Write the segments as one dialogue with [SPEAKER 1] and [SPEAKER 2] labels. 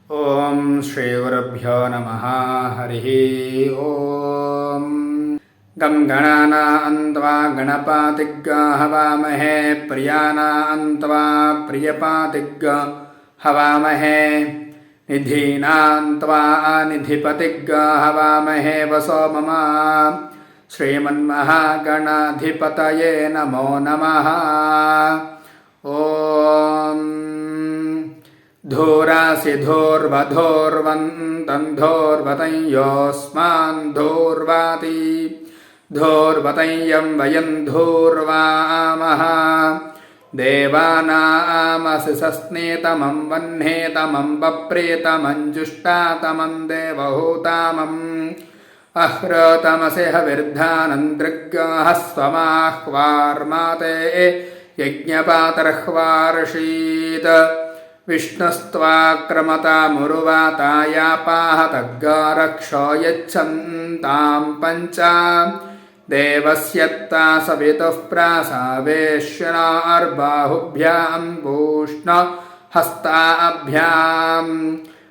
[SPEAKER 1] ಓಂ ಶ್ರೀ ಗುರುಭ್ಯೋ ನಮಃ. ಹರಿ ಓಂ. ಗಂ ಗಣಾನಾನ್ತ್ವಾ ಗಣಪಾತಿಗ್ಗ ಹವಾಮಹೇ ಪ್ರಿಯಾನಾನ್ತ್ವಾ ಪ್ರಿಯಪಾತಿಗ್ಗ ಹವಾಮಹೇ ನಿಧೀನಾನ್ತ್ವಾ ನಿಧಿಪತಿಗ್ಗ ಹವಾಮಹೇ ವಸೋ ಮಮ. ಶ್ರೀಮನ್ಮಹಾಗಣಾಧಿಪತಯೇ ನಮೋ ನಮಃ. ಓಂ ಧೂರಾಸಿ ಧೂರ್ವಧೂರ್ವಂತಂಧೂರ್ವತಂಯೋಸ್ಮಾನ್ ಧೂರ್ವಾತಿ ಧೂರ್ವತಂಯಂ ವಯಂ ಧೂರ್ವಾಮಃ. ದೇವಾನಾಮಸಿ ಸಸ್ನೇತಮಂ ವಹ್ನೇತಮಂ ಬಪ್ರೇತಮಂಜುಷ್ಟಾತಮಂ ದೇವಹೂತಾಮಂ. ಅಹೃತಮಸಿ ಹವಿರ್ಧಾನಂದೃಗ್ಗಾಃ ಸ್ವಮಾಹ್ವಾರ್ಮಾತೆ ಯಜ್ಞಪಾತರ್ಹ್ವಾರ್ಷೀತ್. ವಿಷ್ಣುಸ್ತ್ವಾಕ್ರಮತಾಮುರುವಾತಾಯಾಪಾಹತಗ್ಗಾರಕ್ಷೋ ಯಚ್ಛಂತಾಂ ಪಂಚ. ದೇವಸ್ಯತ್ತಾ ಸವಿತುಃ ಪ್ರಾಸಾವೇಶ್ಯನಾರ್ಬಾಹುಭ್ಯಾಂ ಪೂಷ್ಣ ಹಸ್ತಾಭ್ಯಾಂ.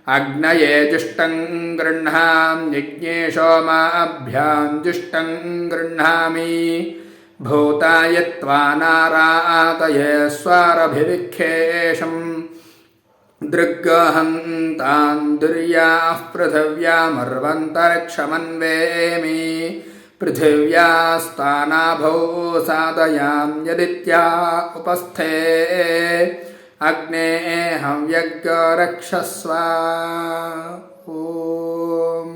[SPEAKER 1] ಅಗ್ನಯೇ ಜುಷ್ಟಂ ಗೃಹ್ಣಾಂ ಯಜ್ಞೇಶೋಮಾಭ್ಯಾಂ ಜುಷ್ಟಂ ಗೃಹ್ಣಾಮಿ. ಭೂತಾಯ ತ್ವಾ ನಾರಾತಯೇ ಸ್ವಾರಭಿವಿಖ್ಯೇಷಂ. ದೃಗ್ಗಹಂತಾನ್ ದುರ್ಯಾಃ ಪೃಥಿವ್ಯಾಮರ್ವಂತರಿಕ್ಷಮನ್ವೇಮಿ. ಪೃಥಿವ್ಯಾಸ್ತಾನಾಭೌ ಸಾದಯಾಂ ಯದಿತ್ಯಾ ಉಪಸ್ಥೇ. ಅಗ್ನೇ ಹವ್ಯಗ್ಗರಕ್ಷಸ್ವ. ಓಂ